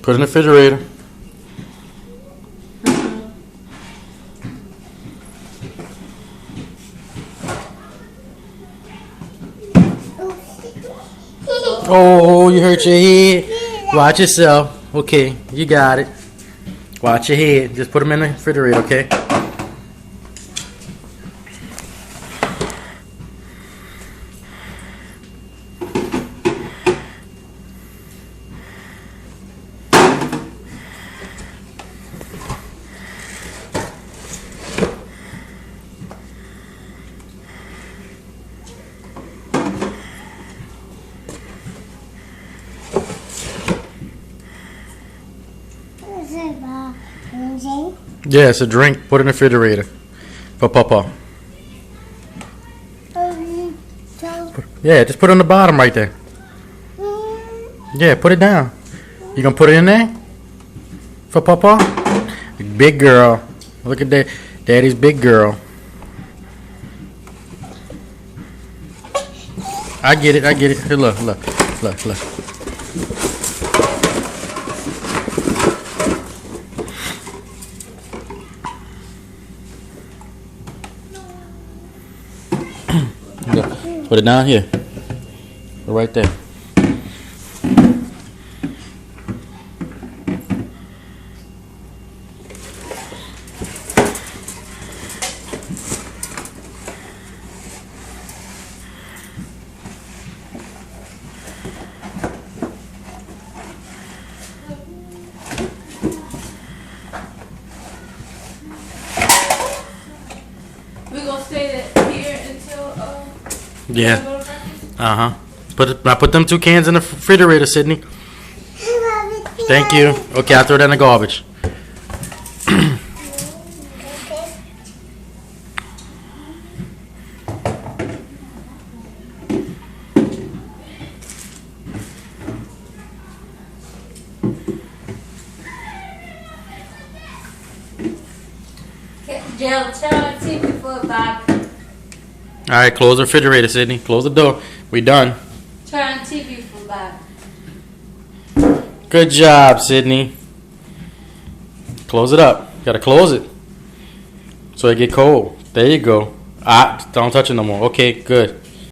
Put it in the refrigerator. Oh, you hurt your head. Watch yourself. Okay, you got it. Watch your head. Just put them in the refrigerator, okay? Yeah, it's a drink. Put it in the refrigerator for Papa. Yeah, just put it on the bottom right there. Yeah, put it down. You gonna put it in there for Papa? Big girl. Look at that. Daddy's big girl. I get it. I get it. Here, look. Put it down here. Right there. We gonna stay here until Yeah. Put them 2 cans in the refrigerator, Sydney. Thank you. Okay, I'll throw that in the garbage. Jill, turn on TV for a back. All right, close the refrigerator, Sydney. Close the door. We done. Turn on TV for back. Good job, Sydney. Close it up. Gotta close it so it get cold. There you go. Don't touch it no more. Okay, good.